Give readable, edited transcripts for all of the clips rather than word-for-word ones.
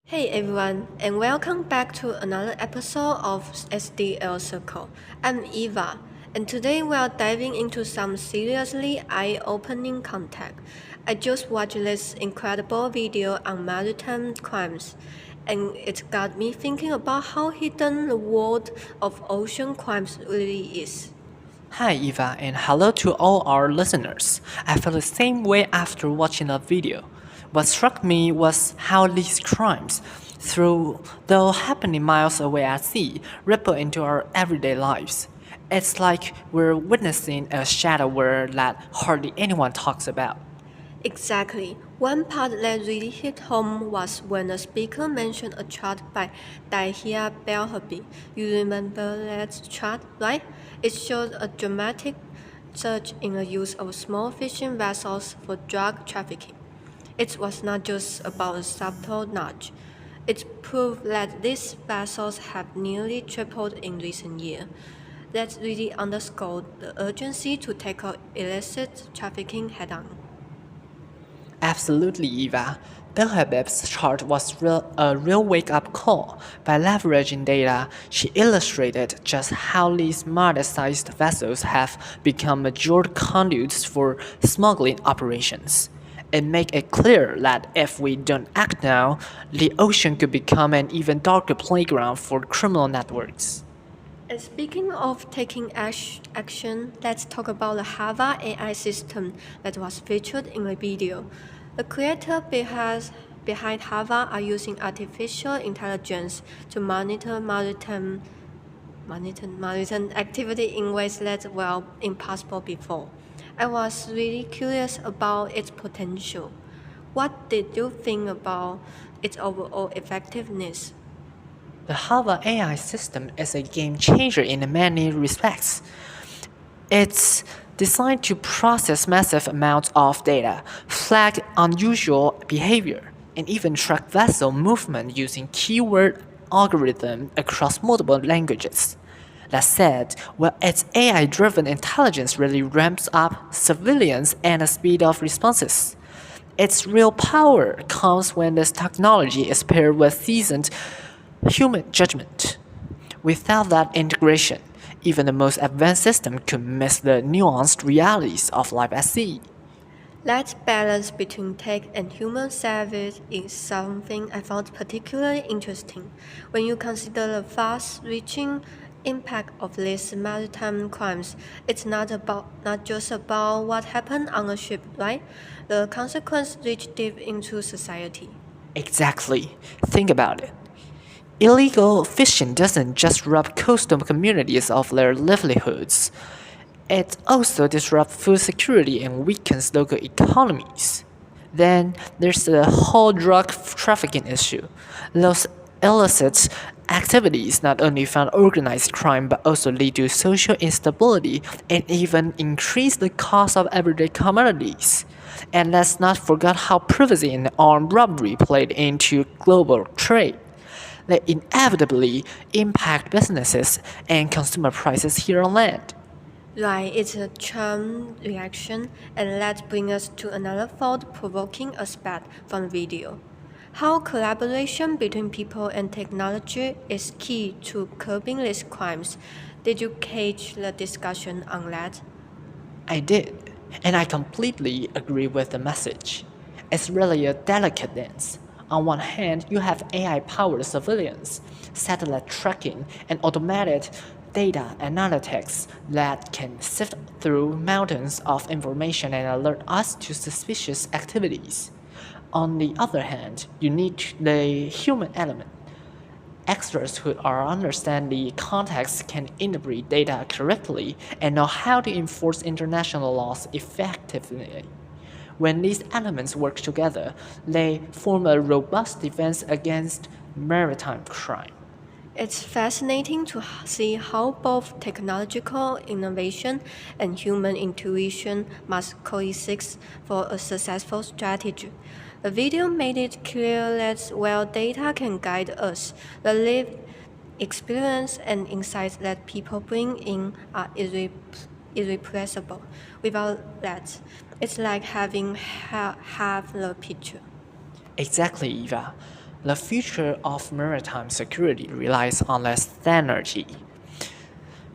Hey everyone, and welcome back to another episode of SDL Circle. I'm Eva, and today we are diving into some seriously eye-opening content. I just watched this incredible video on maritime crimes, and it got me thinking about how hidden the world of ocean crimes really is. Hi Eva and hello to all our listeners. I felt the same way after watching the video. What struck me was how these crimes, though happening miles away at sea, ripple into our everyday lives. It's like we're witnessing a shadow war that hardly anyone talks about. Exactly. One part that really hit home was when the speaker mentioned a chart by Dyhia Belhabib. You remember that chart, right? It showed a dramatic surge in the use of small fishing vessels for drug trafficking. It was not just about a subtle nudge. It proved that these vessels have nearly tripled in recent years. That really underscored the urgency to tackle illicit trafficking head-on. Absolutely, Eva. Belhabib's chart was a real wake-up call. By leveraging data, she illustrated just how these modest-sized vessels have become major conduits for smuggling operations. It makes it clear that if we don't act now, the ocean could become an even darker playground for criminal networks. And speaking of taking action, let's talk about the Hava AI system that was featured in the video. The creator behind Hava are using artificial intelligence to monitor maritime activity in ways that were impossible before. I was really curious about its potential. What did you think about its overall effectiveness? The Hava AI system is a game changer in many respects. It's designed to process massive amounts of data, flag unusual behavior, and even track vessel movement using keyword algorithm across multiple languages. That said, while its AI-driven intelligence really ramps up surveillance and the speed of responses, its real power comes when this technology is paired with seasoned human judgment. Without that integration, even the most advanced system could miss the nuanced realities of life at sea. That balance between tech and human service is something I found particularly interesting when you consider the fast-reaching impact of these maritime crimes. It's not just about what happened on a ship, right? The consequences reach deep into society. Exactly. Think about it. Illegal fishing doesn't just rob coastal communities of their livelihoods, it also disrupts food security and weakens local economies. Then there's the whole drug trafficking issue. Those illicit activities not only fund organized crime but also lead to social instability and even increase the cost of everyday commodities. And let's not forget how privacy and armed robbery played into global trade. They inevitably impact businesses and consumer prices here on land. Right, it's a charm reaction, and that brings us to another thought-provoking aspect from the video. How collaboration between people and technology is key to curbing these crimes. Did you catch the discussion on that? I did, and I completely agree with the message. It's really a delicate dance. On one hand, you have AI powered surveillance, satellite tracking, and automated data analytics that can sift through mountains of information and alert us to suspicious activities. On the other hand, you need the human element. Experts who are understand the context can interpret data correctly and know how to enforce international laws effectively. When these elements work together, they form a robust defense against maritime crime. It's fascinating to see how both technological innovation and human intuition must coexist for a successful strategy. The video made it clear that while data can guide us, the lived experience and insights that people bring in are irreplaceable. Without that, it's like having half the picture. Exactly, Eva. The future of maritime security relies on less energy.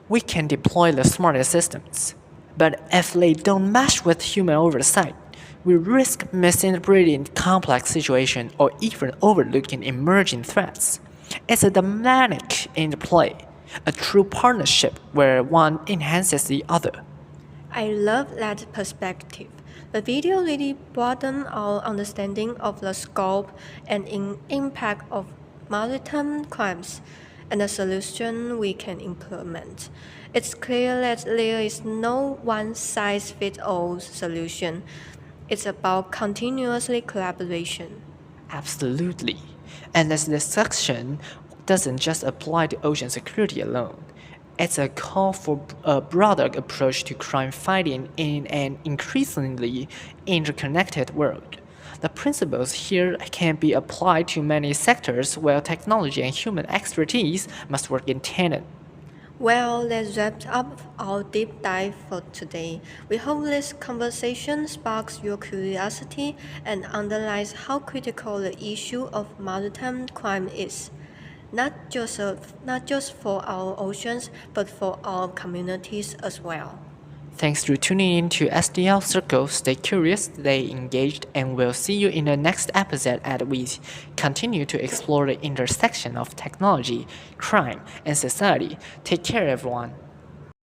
We can deploy the smartest systems, but if they don't mesh with human oversight, we risk misinterpreting complex situations or even overlooking emerging threats. It's a dynamic interplay, a true partnership where one enhances the other. I love that perspective. The video really broadened our understanding of the scope and impact of maritime crimes and the solution we can implement. It's clear that there is no one-size-fits-all solution. It's about continuously collaboration. Absolutely. And this discussion doesn't just apply to ocean security alone. It's a call for a broader approach to crime fighting in an increasingly interconnected world. The principles here can be applied to many sectors where technology and human expertise must work in tandem. Well, that wraps up our deep dive for today. We hope this conversation sparks your curiosity and underlines how critical the issue of maritime crime is, not just for our oceans, but for our communities as well. Thanks for tuning in to SDL Circle. Stay curious, stay engaged, and we'll see you in the next episode as we continue to explore the intersection of technology, crime, and society. Take care, everyone.